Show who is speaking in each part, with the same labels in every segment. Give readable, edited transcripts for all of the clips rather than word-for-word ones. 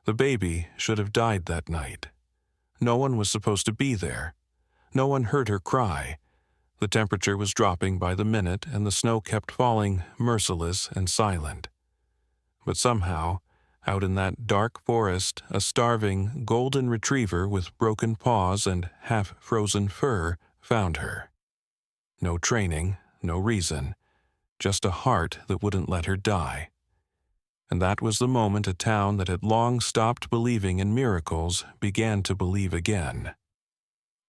Speaker 1: The baby should have died that night. No one was supposed to be there. No one heard her cry. The temperature was dropping by the minute, and the snow kept falling, merciless and silent. But somehow, out in that dark forest, a starving golden retriever with broken paws and half-frozen fur found her. No training, no reason, just a heart that wouldn't let her die. And that was the moment a town that had long stopped believing in miracles began to believe again.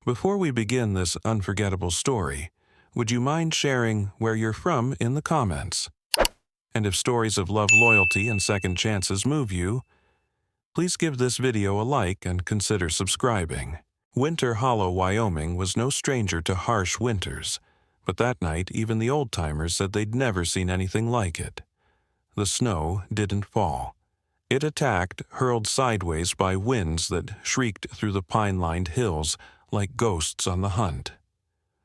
Speaker 1: Before we begin this unforgettable story, would you mind sharing where you're from in the comments? And if stories of love, loyalty, and second chances move you, please give this video a like and consider subscribing. Winter Hollow, Wyoming was no stranger to harsh winters, but that night even the old-timers said they'd never seen anything like it. The snow didn't fall. It attacked, hurled sideways by winds that shrieked through the pine-lined hills like ghosts on the hunt.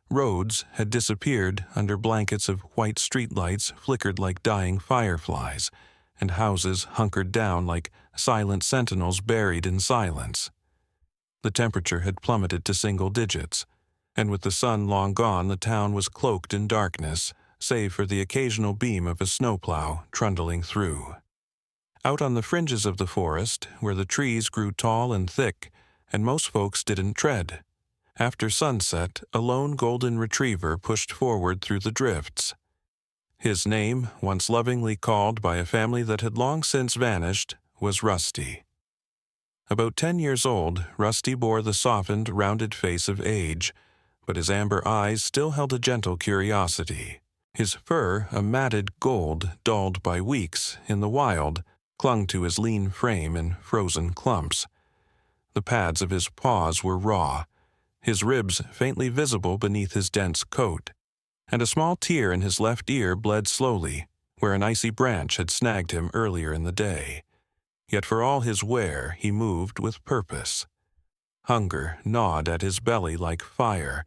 Speaker 1: Roads had disappeared under blankets of white streetlights flickered like dying fireflies, and houses hunkered down like silent sentinels buried in silence. The temperature had plummeted to single digits, and with the sun long gone the town was cloaked in darkness, save for the occasional beam of a snowplow trundling through. Out on the fringes of the forest, where the trees grew tall and thick, and most folks didn't tread, after sunset, a lone golden retriever pushed forward through the drifts. His name, once lovingly called by a family that had long since vanished, was Rusty. About 10 years old, Rusty bore the softened, rounded face of age, but his amber eyes still held a gentle curiosity. His fur, a matted gold dulled by weeks in the wild, clung to his lean frame in frozen clumps. The pads of his paws were raw, his ribs faintly visible beneath his dense coat, and a small tear in his left ear bled slowly, where an icy branch had snagged him earlier in the day. Yet for all his wear, he moved with purpose. Hunger gnawed at his belly like fire,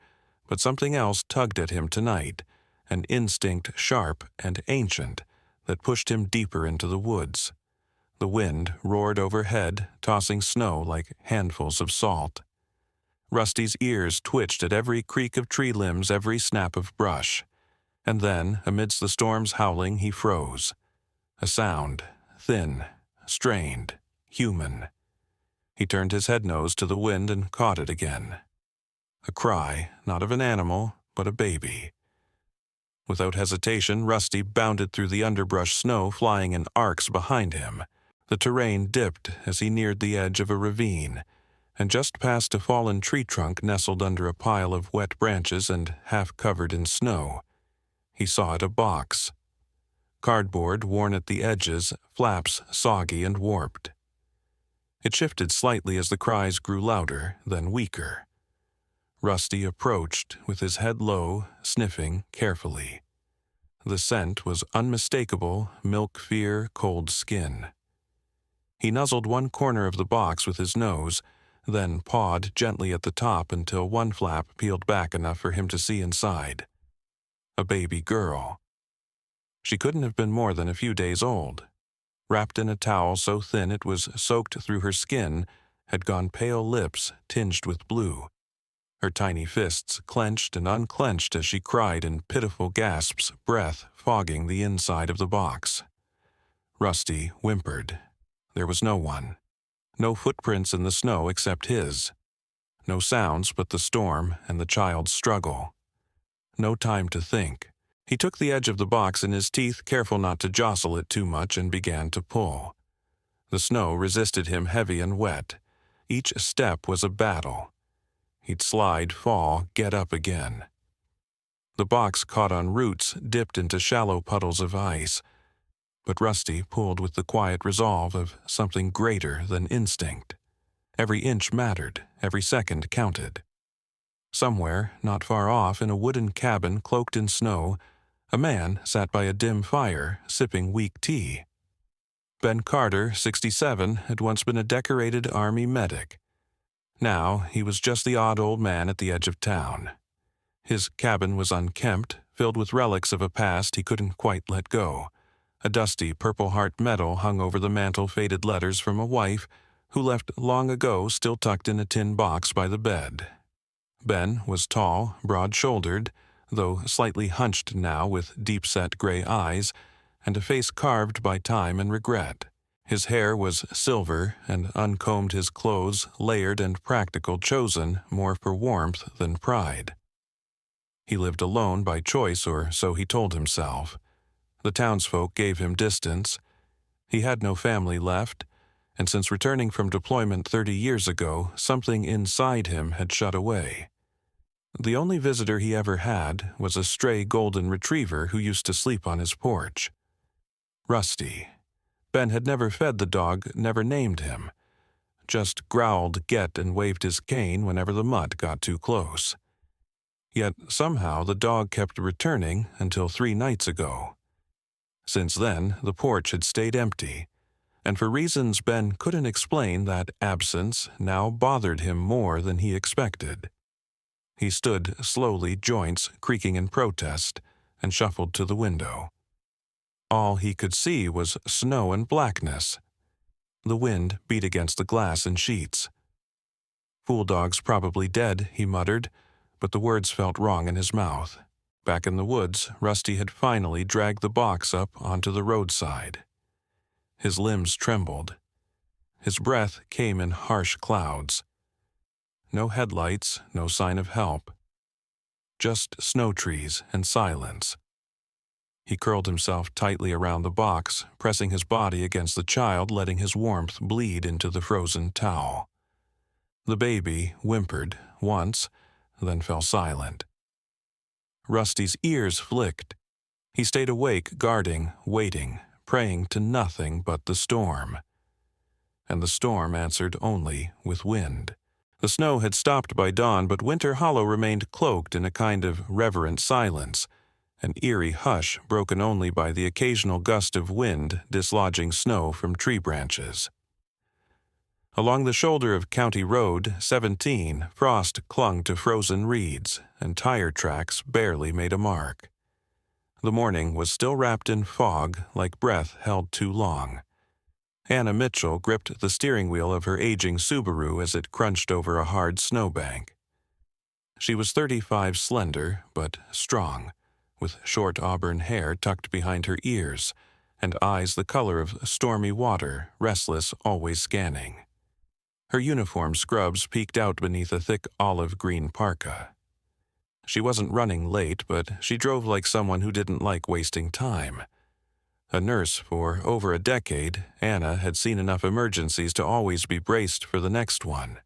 Speaker 1: but something else tugged at him tonight, an instinct sharp and ancient that pushed him deeper into the woods. The wind roared overhead, tossing snow like handfuls of salt. Rusty's ears twitched at every creak of tree limbs, every snap of brush. And then, amidst the storm's howling, he froze. A sound, thin, strained, human. He turned his head-nose to the wind and caught it again. A cry, not of an animal, but a baby. Without hesitation, Rusty bounded through the underbrush, snow flying in arcs behind him. The terrain dipped as he neared the edge of a ravine, and just past a fallen tree trunk nestled under a pile of wet branches and half covered in snow. He saw it a box. Cardboard worn at the edges, flaps soggy and warped. It shifted slightly as the cries grew louder, then weaker. Rusty approached, with his head low, sniffing carefully. The scent was unmistakable, milk-fear, cold skin. He nuzzled one corner of the box with his nose, then pawed gently at the top until one flap peeled back enough for him to see inside. A baby girl. She couldn't have been more than a few days old. Wrapped in a towel so thin it was soaked through her skin, had gone pale lips tinged with blue. Her tiny fists clenched and unclenched as she cried in pitiful gasps, breath fogging the inside of the box. Rusty whimpered. There was no one. No footprints in the snow except his. No sounds but the storm and the child's struggle. No time to think. He took the edge of the box in his teeth, careful not to jostle it too much, and began to pull. The snow resisted him heavy and wet. Each step was a battle. He'd slide, fall, get up again. The box caught on roots, dipped into shallow puddles of ice. But Rusty pulled with the quiet resolve of something greater than instinct. Every inch mattered, every second counted. Somewhere, not far off, in a wooden cabin cloaked in snow, a man sat by a dim fire, sipping weak tea. Ben Carter, 67, had once been a decorated Army medic. Now he was just the odd old man at the edge of town. His cabin was unkempt, filled with relics of a past he couldn't quite let go. A dusty Purple Heart medal hung over the mantel, faded letters from a wife who left long ago still tucked in a tin box by the bed. Ben was tall, broad-shouldered, though slightly hunched now with deep-set gray eyes and a face carved by time and regret. His hair was silver, and uncombed his clothes layered and practical, chosen more for warmth than pride. He lived alone by choice, or so he told himself. The townsfolk gave him distance. He had no family left, and since returning from deployment 30 years ago, something inside him had shut away. The only visitor he ever had was a stray golden retriever who used to sleep on his porch. Rusty. Ben had never fed the dog, never named him. Just growled "get" and waved his cane whenever the mutt got too close. Yet somehow the dog kept returning until 3 nights ago. Since then, the porch had stayed empty, and for reasons Ben couldn't explain, that absence now bothered him more than he expected. He stood slowly, joints creaking in protest, and shuffled to the window. All he could see was snow and blackness. The wind beat against the glass in sheets. "Fool dog's probably dead," he muttered, but the words felt wrong in his mouth. Back in the woods, Rusty had finally dragged the box up onto the roadside. His limbs trembled. His breath came in harsh clouds. No headlights, no sign of help. Just snow trees and silence. He curled himself tightly around the box, pressing his body against the child, letting his warmth bleed into the frozen towel. The baby whimpered once, then fell silent. Rusty's ears flicked. He stayed awake, guarding, waiting, praying to nothing but the storm. And the storm answered only with wind. The snow had stopped by dawn, but Winter Hollow remained cloaked in a kind of reverent silence, an eerie hush broken only by the occasional gust of wind dislodging snow from tree branches. Along the shoulder of County Road 17, frost clung to frozen reeds, and tire tracks barely made a mark. The morning was still wrapped in fog, like breath held too long. Anna Mitchell gripped the steering wheel of her aging Subaru as it crunched over a hard snowbank. She was 35, slender but strong, with short auburn hair tucked behind her ears, and eyes the color of stormy water, restless, always scanning. Her uniform scrubs peeked out beneath a thick olive-green parka. She wasn't running late, but she drove like someone who didn't like wasting time. A nurse for over a decade, Anna had seen enough emergencies to always be braced for the next one.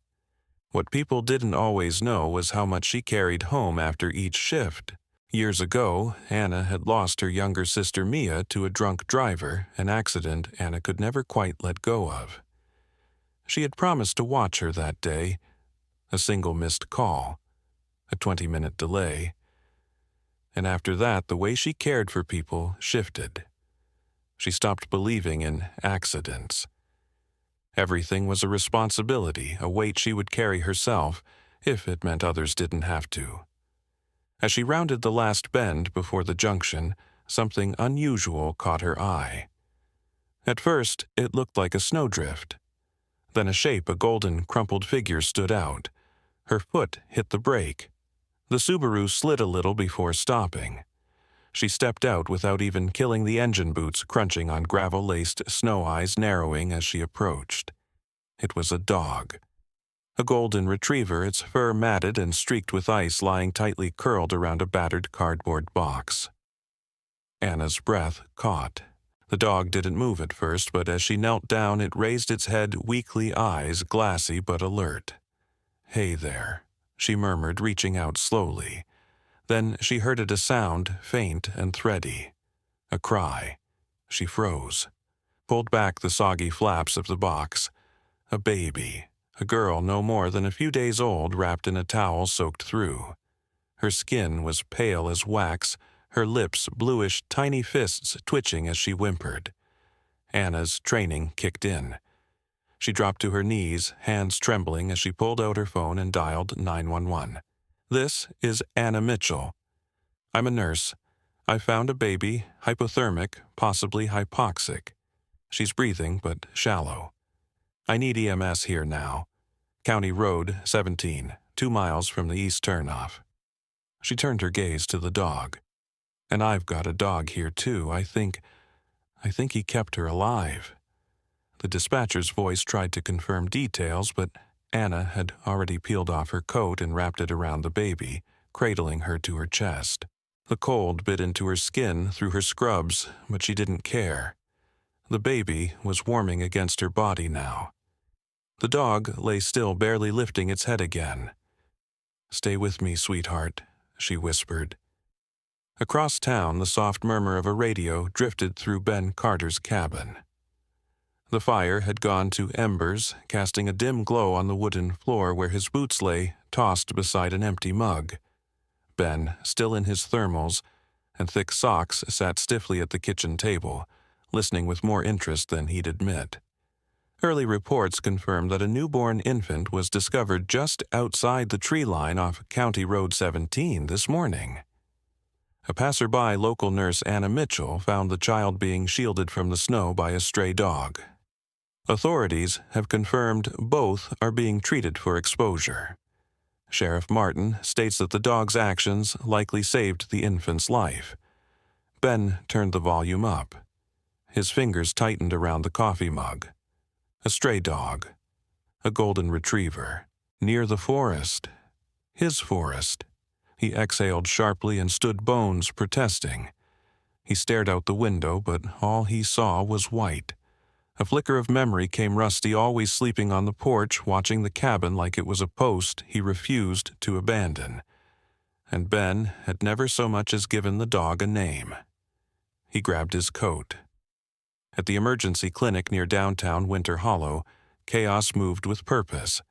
Speaker 1: What people didn't always know was how much she carried home after each shift. Years ago, Anna had lost her younger sister Mia to a drunk driver, an accident Anna could never quite let go of. She had promised to watch her that day. A single missed call, a 20-minute delay. And after that, the way she cared for people shifted. She stopped believing in accidents. Everything was a responsibility, a weight she would carry herself, if it meant others didn't have to. As she rounded the last bend before the junction, something unusual caught her eye. At first, it looked like a snowdrift. Then a shape, a golden, crumpled figure stood out. Her foot hit the brake. The Subaru slid a little before stopping. She stepped out without even killing the engine boots, crunching on gravel-laced snow eyes narrowing as she approached. It was a dog. A golden retriever, its fur matted and streaked with ice, lying tightly curled around a battered cardboard box. Anna's breath caught. The dog didn't move at first, but as she knelt down, it raised its head, weakly, eyes glassy but alert. "Hey there," she murmured, reaching out slowly. Then she heard a sound, faint and thready. A cry. She froze, pulled back the soggy flaps of the box. A baby. A girl no more than a few days old, wrapped in a towel soaked through. Her skin was pale as wax, her lips bluish, tiny fists twitching as she whimpered. Anna's training kicked in. She dropped to her knees, hands trembling as she pulled out her phone and dialed 911. "This is Anna Mitchell. I'm a nurse. I found a baby, hypothermic, possibly hypoxic. She's breathing, but shallow. I need EMS here now. County Road 17, 2 miles from the east turnoff." She turned her gaze to the dog. "And I've got a dog here too. I think he kept her alive." The dispatcher's voice tried to confirm details, but Anna had already peeled off her coat and wrapped it around the baby, cradling her to her chest. The cold bit into her skin through her scrubs, but she didn't care. The baby was warming against her body now. The dog lay still, barely lifting its head again. "Stay with me, sweetheart," she whispered. Across town, the soft murmur of a radio drifted through Ben Carter's cabin. The fire had gone to embers, casting a dim glow on the wooden floor where his boots lay, tossed beside an empty mug. Ben, still in his thermals and thick socks, sat stiffly at the kitchen table, listening with more interest than he'd admit. Early reports confirmed that a newborn infant was discovered just outside the tree line off County Road 17 this morning. A passerby, local nurse Anna Mitchell, found the child being shielded from the snow by a stray dog. Authorities have confirmed both are being treated for exposure. Sheriff Martin states that the dog's actions likely saved the infant's life. Ben turned the volume up. His fingers tightened around the coffee mug. A stray dog. A golden retriever. Near the forest. His forest. He exhaled sharply and stood bones protesting. He stared out the window, but all he saw was white. A flicker of memory came Rusty always sleeping on the porch, watching the cabin like it was a post he refused to abandon. And Ben had never so much as given the dog a name. He grabbed his coat. At the emergency clinic near downtown Winter Hollow, chaos moved with purpose.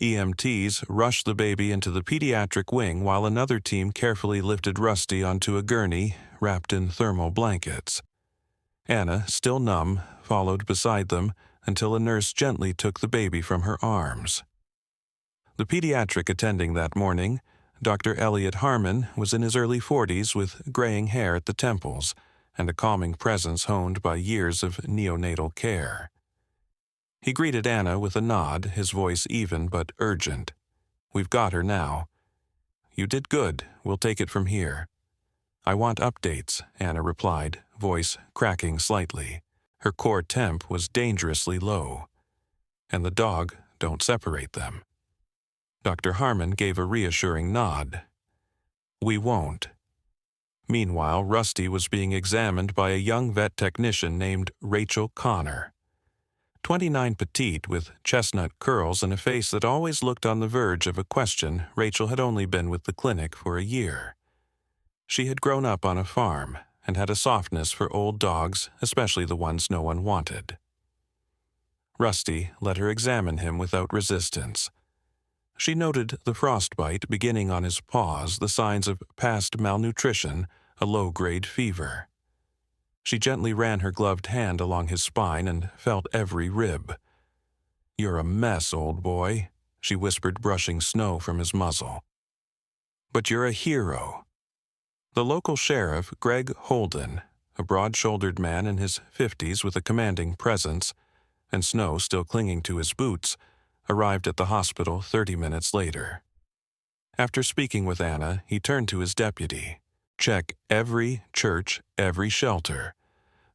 Speaker 1: EMTs rushed the baby into the pediatric wing while another team carefully lifted Rusty onto a gurney wrapped in thermal blankets. Anna, still numb, followed beside them until a nurse gently took the baby from her arms. The pediatric attending that morning, Dr. Elliot Harmon, was in his early 40s with graying hair at the temples and a calming presence honed by years of neonatal care. He greeted Anna with a nod, his voice even but urgent. "We've got her now." "You did good. We'll take it from here." "I want updates," Anna replied, voice cracking slightly. Her core temp was dangerously low. "And the dog, don't separate them." Dr. Harmon gave a reassuring nod. "We won't." Meanwhile, Rusty was being examined by a young vet technician named Rachel Connor. 29 petite, with chestnut curls and a face that always looked on the verge of a question, Rachel had only been with the clinic for a year. She had grown up on a farm and had a softness for old dogs, especially the ones no one wanted. Rusty let her examine him without resistance. She noted the frostbite beginning on his paws, the signs of past malnutrition, a low-grade fever. She gently ran her gloved hand along his spine and felt every rib. "You're a mess, old boy," she whispered, brushing snow from his muzzle. "But you're a hero." The local sheriff, Greg Holden, a broad-shouldered man in his 50s with a commanding presence, and snow still clinging to his boots, arrived at the hospital 30 minutes later. After speaking with Anna, he turned to his deputy. "Check every church, every shelter.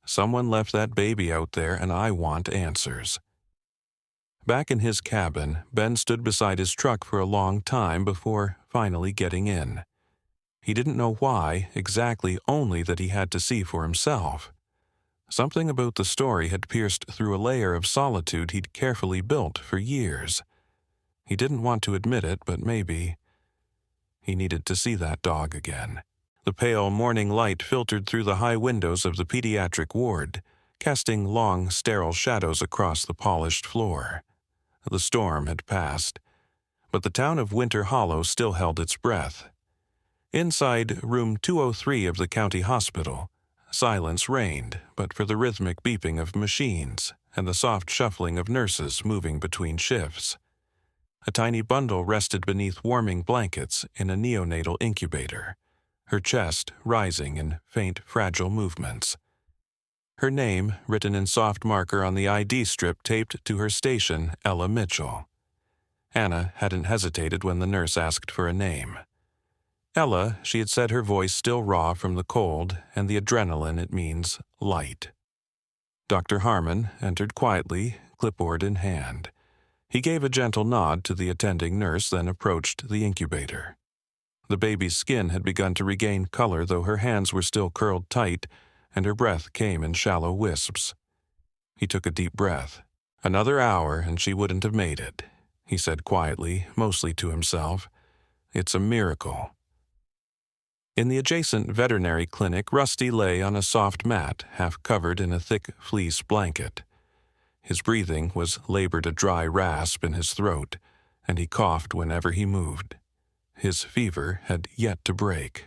Speaker 1: Someone left that baby out there, and I want answers." Back in his cabin, Ben stood beside his truck for a long time before finally getting in. He didn't know why, exactly, only that he had to see for himself. Something about the story had pierced through a layer of solitude he'd carefully built for years. He didn't want to admit it, but maybe he needed to see that dog again. The pale morning light filtered through the high windows of the pediatric ward, casting long, sterile shadows across the polished floor. The storm had passed, but the town of Winter Hollow still held its breath. Inside room 203 of the county hospital, silence reigned, but for the rhythmic beeping of machines and the soft shuffling of nurses moving between shifts. A tiny bundle rested beneath warming blankets in a neonatal incubator, her chest rising in faint, fragile movements. Her name written in soft marker on the ID strip taped to her station, Ella Mitchell. Anna hadn't hesitated when the nurse asked for a name. Ella, she had said, her voice still raw from the cold and the adrenaline it means light. Dr. Harmon entered quietly, clipboard in hand. He gave a gentle nod to the attending nurse, then approached the incubator. The baby's skin had begun to regain color, though her hands were still curled tight, and her breath came in shallow wisps. He took a deep breath. Another hour and she wouldn't have made it, he said quietly, mostly to himself. It's a miracle. In the adjacent veterinary clinic, Rusty lay on a soft mat, half covered in a thick fleece blanket. His breathing was labored a dry rasp in his throat, and he coughed whenever he moved. His fever had yet to break.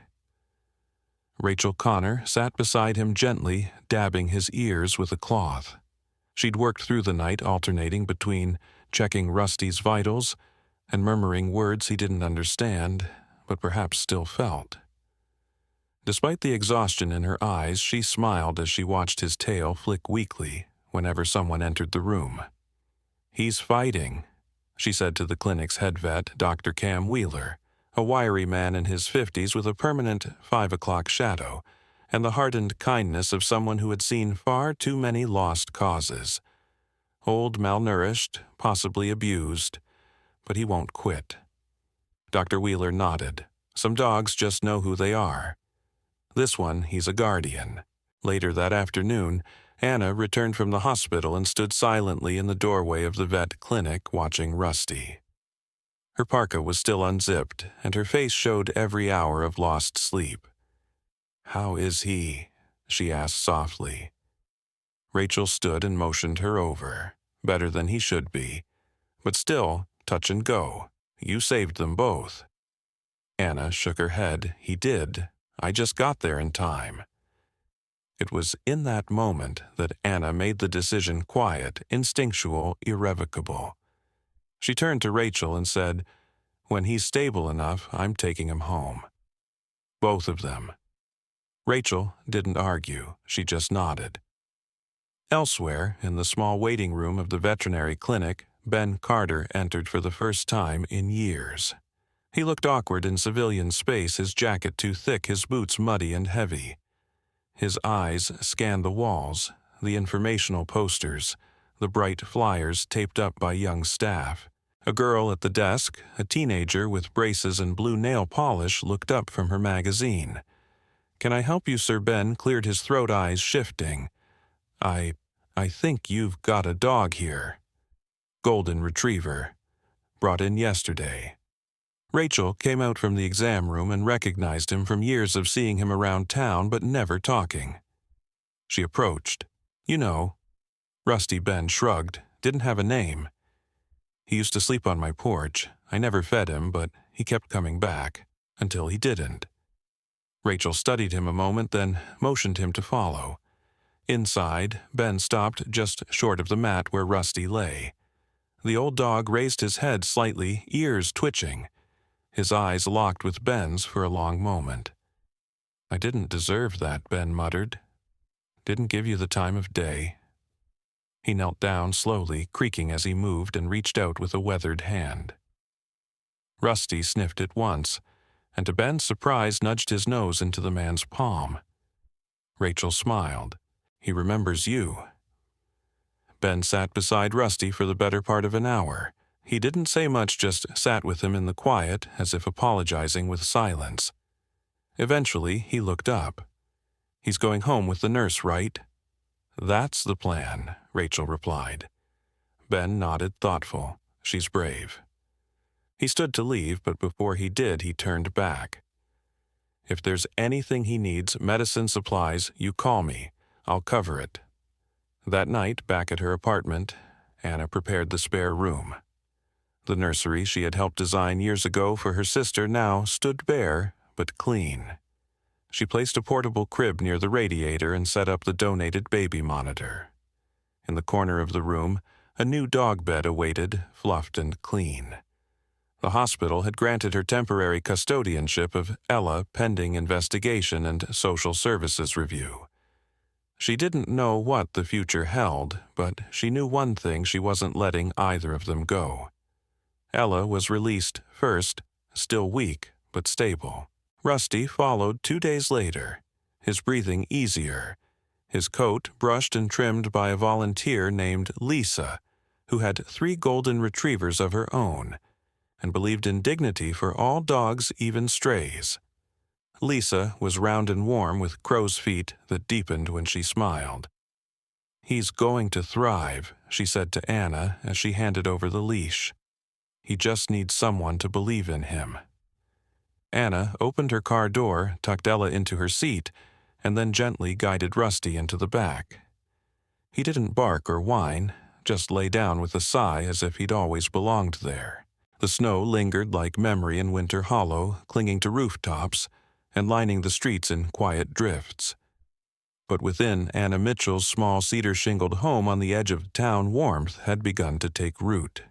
Speaker 1: Rachel Connor sat beside him gently, dabbing his ears with a cloth. She'd worked through the night, alternating between checking Rusty's vitals and murmuring words he didn't understand, but perhaps still felt. Despite the exhaustion in her eyes, she smiled as she watched his tail flick weakly whenever someone entered the room. "He's fighting," she said to the clinic's head vet, Dr. Cam Wheeler, a wiry man in his 50s with a permanent 5 o'clock shadow and the hardened kindness of someone who had seen far too many lost causes. Old, malnourished, possibly abused, but he won't quit. Dr. Wheeler nodded. Some dogs just know who they are. This one, he's a guardian. Later that afternoon, Anna returned from the hospital and stood silently in the doorway of the vet clinic watching Rusty. Her parka was still unzipped, and her face showed every hour of lost sleep. "How is he?" she asked softly. Rachel stood and motioned her over. Better than he should be. But still, touch and go. You saved them both. Anna shook her head. "He did. I just got there in time." It was in that moment that Anna made the decision quiet, instinctual, irrevocable. She turned to Rachel and said, "When he's stable enough, I'm taking him home." Both of them. Rachel didn't argue. She just nodded. Elsewhere, in the small waiting room of the veterinary clinic, Ben Carter entered for the first time in years. He looked awkward in civilian space, his jacket too thick, his boots muddy and heavy. His eyes scanned the walls, the informational posters, the bright flyers taped up by young staff. A girl at the desk, a teenager with braces and blue nail polish, looked up from her magazine. "Can I help you, Sir?" Ben cleared his throat, eyes shifting. I think you've got a dog here." "Golden retriever. Brought in yesterday." Rachel came out from the exam room and recognized him from years of seeing him around town but never talking. She approached. "You know." Rusty Ben shrugged. "Didn't have a name. He used to sleep on my porch. I never fed him, but he kept coming back. Until he didn't." Rachel studied him a moment, then motioned him to follow. Inside, Ben stopped just short of the mat where Rusty lay. The old dog raised his head slightly, ears twitching. His eyes locked with Ben's for a long moment. "I didn't deserve that," Ben muttered. "Didn't give you the time of day." He knelt down slowly, creaking as he moved, and reached out with a weathered hand. Rusty sniffed it once, and to Ben's surprise nudged his nose into the man's palm. Rachel smiled. "He remembers you." Ben sat beside Rusty for the better part of an hour. He didn't say much, just sat with him in the quiet, as if apologizing with silence. Eventually, he looked up. "He's going home with the nurse, right?" "That's the plan," Rachel replied. Ben nodded, thoughtful. "She's brave." He stood to leave, but before he did, he turned back. "If there's anything he needs, medicine, supplies, you call me. I'll cover it." That night, back at her apartment, Anna prepared the spare room. The nursery she had helped design years ago for her sister now stood bare, but clean. She placed a portable crib near the radiator and set up the donated baby monitor. In the corner of the room, a new dog bed awaited, fluffed and clean. The hospital had granted her temporary custodianship of Ella pending investigation and social services review. She didn't know what the future held, but she knew one thing: she wasn't letting either of them go. Ella was released first, still weak but stable. Rusty followed 2 days later, his breathing easier, his coat brushed and trimmed by a volunteer named Lisa, who had 3 golden retrievers of her own, and believed in dignity for all dogs, even strays. Lisa was round and warm with crow's feet that deepened when she smiled. "He's going to thrive," she said to Anna as she handed over the leash. "He just needs someone to believe in him." Anna opened her car door, tucked Ella into her seat, and then gently guided Rusty into the back. He didn't bark or whine, just lay down with a sigh as if he'd always belonged there. The snow lingered like memory in Winter Hollow, clinging to rooftops and lining the streets in quiet drifts. But within Anna Mitchell's small cedar-shingled home on the edge of town, warmth had begun to take root.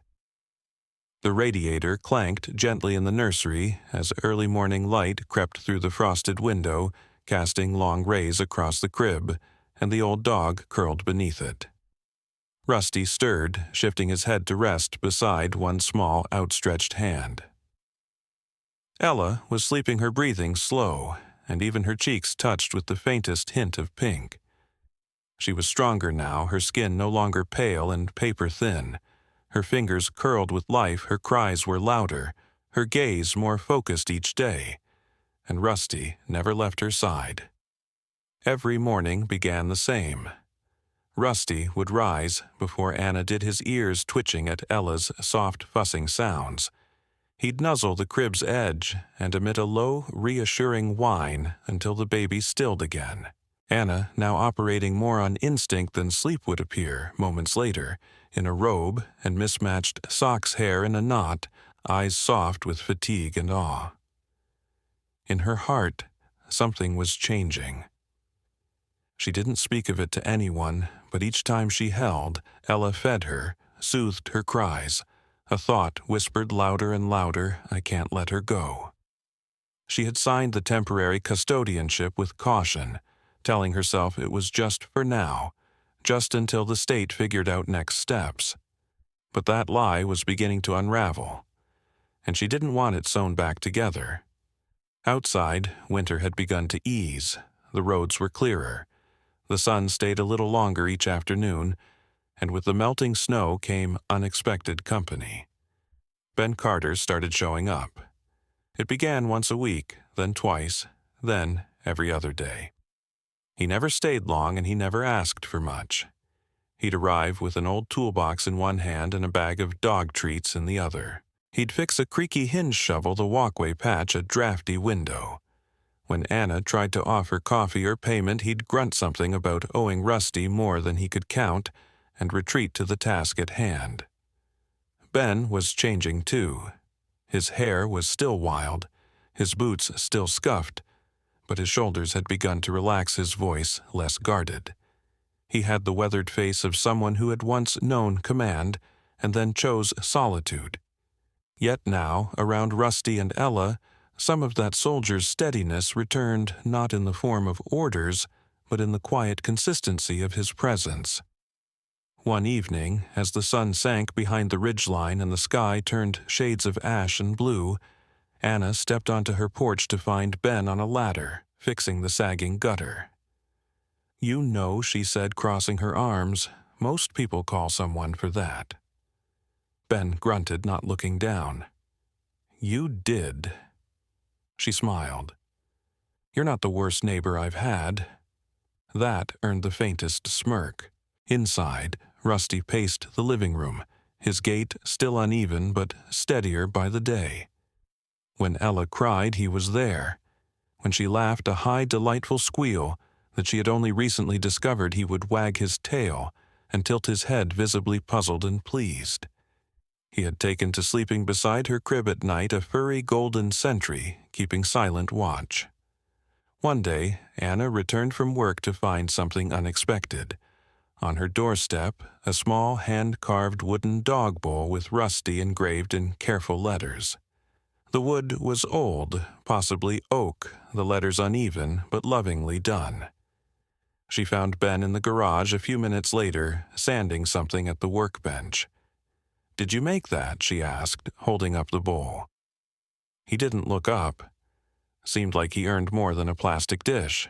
Speaker 1: The radiator clanked gently in the nursery as early morning light crept through the frosted window, casting long rays across the crib, and the old dog curled beneath it. Rusty stirred, shifting his head to rest beside one small, outstretched hand. Ella was sleeping, her breathing slow, and even her cheeks touched with the faintest hint of pink. She was stronger now, her skin no longer pale and paper-thin. Her fingers curled with life, her cries were louder, her gaze more focused each day, and Rusty never left her side. Every morning began the same. Rusty would rise before Anna did, his ears twitching at Ella's soft fussing sounds. He'd nuzzle the crib's edge and emit a low, reassuring whine until the baby stilled again. Anna, now operating more on instinct than sleep, would appear moments later, in a robe and mismatched socks, hair in a knot, eyes soft with fatigue and awe. In her heart, something was changing. She didn't speak of it to anyone, but each time she held, Ella fed her, soothed her cries. A thought whispered louder and louder, "I can't let her go." She had signed the temporary custodianship with caution, telling herself it was just for now, just until the state figured out next steps. But that lie was beginning to unravel, and she didn't want it sewn back together. Outside, winter had begun to ease. The roads were clearer. The sun stayed a little longer each afternoon, and with the melting snow came unexpected company. Ben Carter started showing up. It began once a week, then twice, then every other day. He never stayed long, and he never asked for much. He'd arrive with an old toolbox in one hand and a bag of dog treats in the other. He'd fix a creaky hinge shovel the walkway patch a drafty window. When Anna tried to offer coffee or payment, he'd grunt something about owing Rusty more than he could count and retreat to the task at hand. Ben was changing too. His hair was still wild, his boots still scuffed, but his shoulders had begun to relax, his voice less guarded. He had the weathered face of someone who had once known command and then chose solitude. Yet now, around Rusty and Ella, some of that soldier's steadiness returned, not in the form of orders, but in the quiet consistency of his presence. One evening, as the sun sank behind the ridgeline and the sky turned shades of ash and blue, Anna stepped onto her porch to find Ben on a ladder, fixing the sagging gutter. "You know," she said, crossing her arms, "most people call someone for that." Ben grunted, not looking down. "You did." She smiled. "You're not the worst neighbor I've had." That earned the faintest smirk. Inside, Rusty paced the living room, his gait still uneven but steadier by the day. When Ella cried, he was there. When she laughed a high, delightful squeal that she had only recently discovered, he would wag his tail and tilt his head, visibly puzzled and pleased. He had taken to sleeping beside her crib at night, a furry golden sentry, keeping silent watch. One day, Anna returned from work to find something unexpected. On her doorstep, a small hand-carved wooden dog bowl with Rusty engraved in careful letters. The wood was old, possibly oak, the letters uneven but lovingly done. She found Ben in the garage a few minutes later, sanding something at the workbench. "Did you make that?" she asked, holding up the bowl. He didn't look up. Seemed like he earned more than a plastic dish.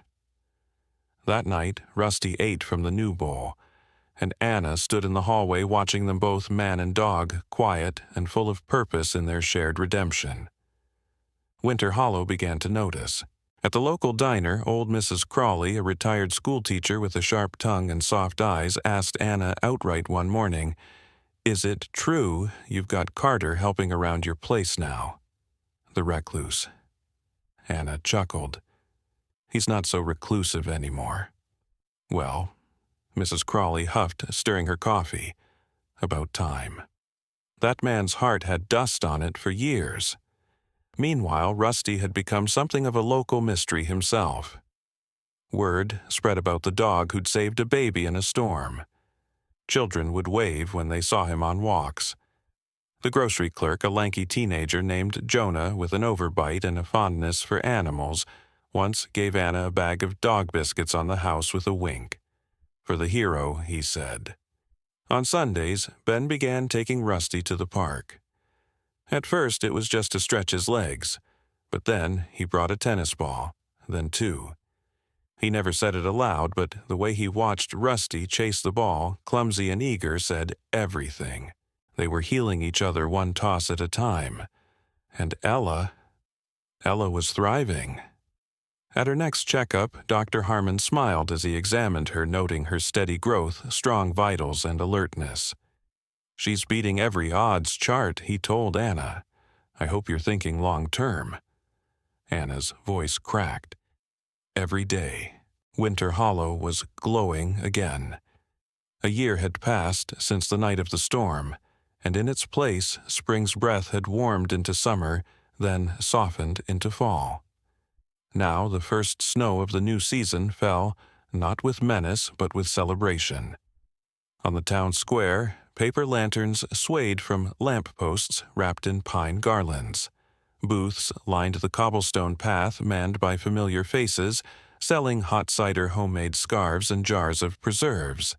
Speaker 1: That night, Rusty ate from the new bowl, and Anna stood in the hallway watching them both, man and dog, quiet and full of purpose in their shared redemption. Winter Hollow began to notice. At the local diner, old Mrs. Crawley, a retired schoolteacher with a sharp tongue and soft eyes, asked Anna outright one morning, "Is it true you've got Carter helping around your place now?" The recluse. Anna chuckled. "He's not so reclusive anymore." "Well," Mrs. Crawley huffed, stirring her coffee, "about time. That man's heart had dust on it for years." Meanwhile, Rusty had become something of a local mystery himself. Word spread about the dog who'd saved a baby in a storm. Children would wave when they saw him on walks. The grocery clerk, a lanky teenager named Jonah with an overbite and a fondness for animals, once gave Anna a bag of dog biscuits on the house with a wink. "For the hero," he said. On Sundays, Ben began taking Rusty to the park. At first, it was just to stretch his legs, but then he brought a tennis ball, then two. He never said it aloud, but the way he watched Rusty chase the ball, clumsy and eager, said everything. They were healing each other one toss at a time. And Ella was thriving. At her next checkup, Dr. Harmon smiled as he examined her, noting her steady growth, strong vitals, and alertness. "She's beating every odds chart," he told Anna. "I hope you're thinking long term." Anna's voice cracked. Every day, Winter Hollow was glowing again. A year had passed since the night of the storm, and in its place, spring's breath had warmed into summer, then softened into fall. Now the first snow of the new season fell, not with menace, but with celebration. On the town square, paper lanterns swayed from lamp posts wrapped in pine garlands. Booths lined the cobblestone path manned by familiar faces, selling hot cider homemade scarves and jars of preserves.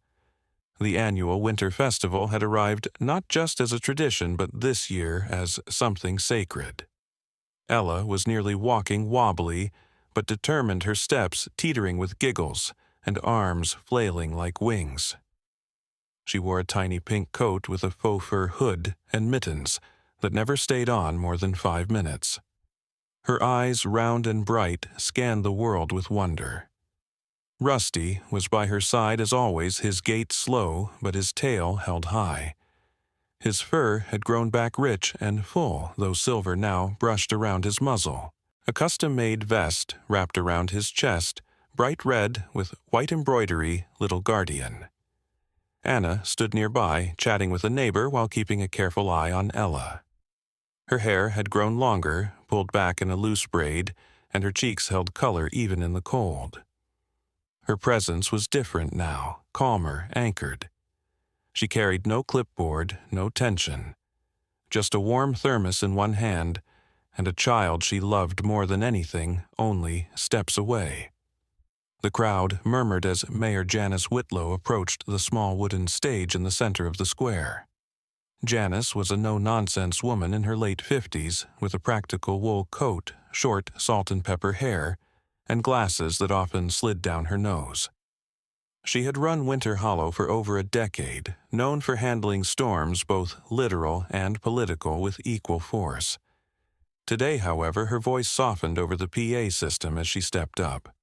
Speaker 1: The annual winter festival had arrived not just as a tradition, but this year as something sacred. Ella was nearly walking wobbly, but determined, her steps teetering with giggles and arms flailing like wings. She wore a tiny pink coat with a faux fur hood and mittens that never stayed on more than 5 minutes. Her eyes, round and bright, scanned the world with wonder. Rusty was by her side as always, his gait slow, but his tail held high. His fur had grown back rich and full, though silver now brushed around his muzzle. A custom-made vest wrapped around his chest, bright red with white embroidery, little guardian. Anna stood nearby, chatting with a neighbor while keeping a careful eye on Ella. Her hair had grown longer, pulled back in a loose braid, and her cheeks held color even in the cold. Her presence was different now, calmer, anchored. She carried no clipboard, no tension. Just a warm thermos in one hand, and a child she loved more than anything, only steps away. The crowd murmured as Mayor Janice Whitlow approached the small wooden stage in the center of the square. Janice was a no-nonsense woman in her late 50s, with a practical wool coat, short salt and pepper hair, and glasses that often slid down her nose. She had run Winter Hollow for over a decade, known for handling storms both literal and political with equal force. Today, however, her voice softened over the PA system as she stepped up.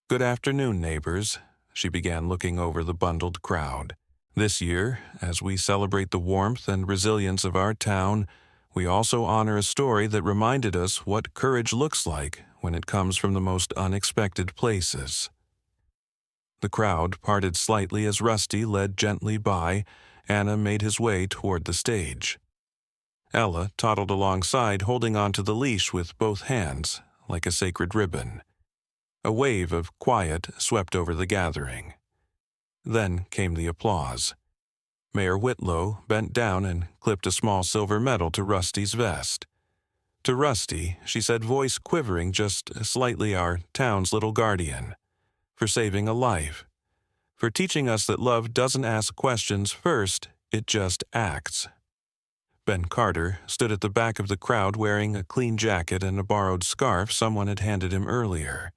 Speaker 1: "Good afternoon, neighbors," she began, looking over the bundled crowd. "This year, as we celebrate the warmth and resilience of our town, we also honor a story that reminded us what courage looks like when it comes from the most unexpected places." The crowd parted slightly as Rusty led gently by. Anna made his way toward the stage. Ella toddled alongside, holding onto the leash with both hands, like a sacred ribbon. A wave of quiet swept over the gathering. Then came the applause. Mayor Whitlow bent down and clipped a small silver medal to Rusty's vest. To Rusty, she said, voice quivering just slightly, "Our town's little guardian. for saving a life, for teaching us that love doesn't ask questions first, it just acts. Ben Carter stood at the back of the crowd wearing a clean jacket and a borrowed scarf someone had handed him earlier.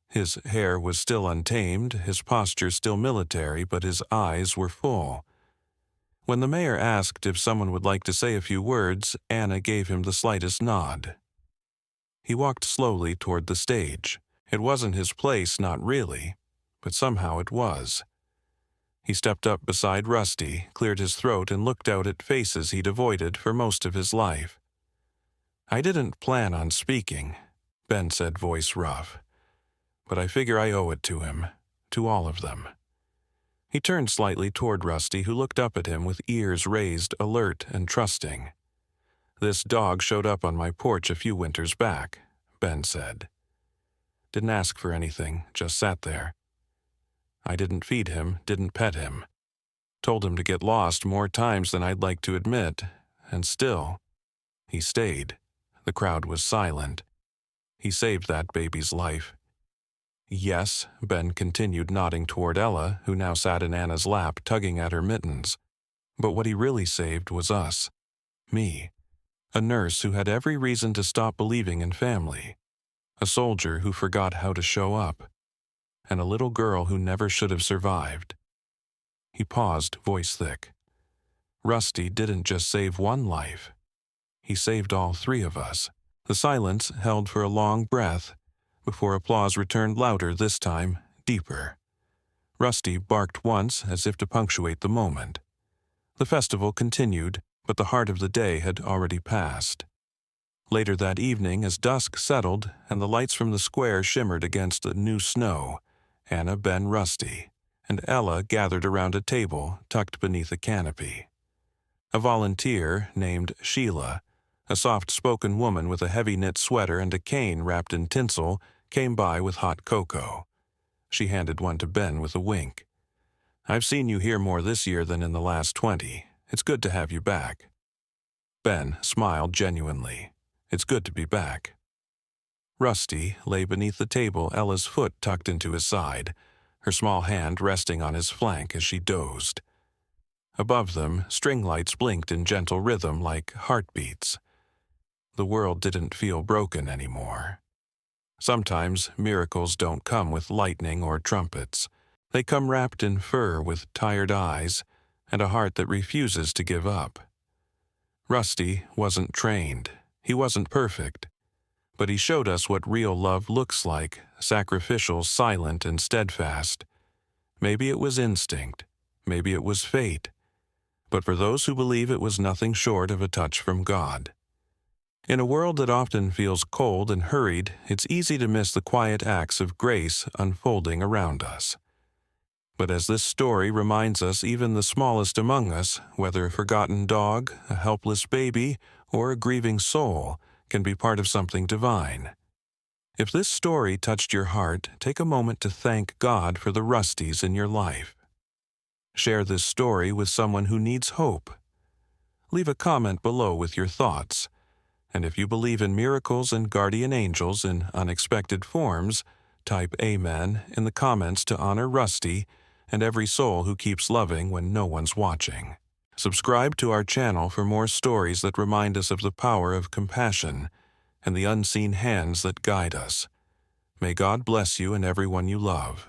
Speaker 1: His hair was still untamed, his posture still military, but his eyes were full. When the mayor asked if someone would like to say a few words, Anna gave him the slightest nod. He walked slowly toward the stage. It wasn't his place, not really, but somehow it was. He stepped up beside Rusty, cleared his throat, and looked out at faces he'd avoided for most of his life. "I didn't plan on speaking," Ben said, voice rough. "But I figure I owe it to him, to all of them." He turned slightly toward Rusty, who looked up at him with ears raised, alert and trusting. "This dog showed up on my porch a few winters back," Ben said. "Didn't ask for anything, just sat there. I didn't feed him, didn't pet him. Told him to get lost more times than I'd like to admit, and still, he stayed." The crowd was silent. "He saved that baby's life." "Yes," Ben continued, nodding toward Ella, who now sat in Anna's lap, tugging at her mittens. "But what he really saved was us. Me. A nurse who had every reason to stop believing in family. A soldier who forgot how to show up. And a little girl who never should have survived." He paused, voice thick. "Rusty didn't just save one life. He saved all three of us." The silence held for a long breath, before applause returned louder this time, deeper. Rusty barked once as if to punctuate the moment. The festival continued, but the heart of the day had already passed. Later that evening, as dusk settled and the lights from the square shimmered against the new snow, Anna, Ben, Rusty, and Ella gathered around a table tucked beneath a canopy. A volunteer named Sheila, a soft-spoken woman with a heavy-knit sweater and a cane wrapped in tinsel, came by with hot cocoa. She handed one to Ben with a wink. "I've seen you here more this year than in the last 20. It's good to have you back." Ben smiled genuinely. "It's good to be back." Rusty lay beneath the table, Ella's foot tucked into his side, her small hand resting on his flank as she dozed. Above them, string lights blinked in gentle rhythm like heartbeats. The world didn't feel broken anymore. Sometimes miracles don't come with lightning or trumpets. They come wrapped in fur with tired eyes and a heart that refuses to give up. Rusty wasn't trained. He wasn't perfect. But he showed us what real love looks like, sacrificial, silent, and steadfast. Maybe it was instinct. Maybe it was fate. But for those who believe, it was nothing short of a touch from God. In a world that often feels cold and hurried, it's easy to miss the quiet acts of grace unfolding around us. But as this story reminds us, even the smallest among us, whether a forgotten dog, a helpless baby, or a grieving soul, can be part of something divine. If this story touched your heart, take a moment to thank God for the Rusties in your life. Share this story with someone who needs hope. Leave a comment below with your thoughts. And if you believe in miracles and guardian angels in unexpected forms, type Amen in the comments to honor Rusty and every soul who keeps loving when no one's watching. Subscribe to our channel for more stories that remind us of the power of compassion and the unseen hands that guide us. May God bless you and everyone you love.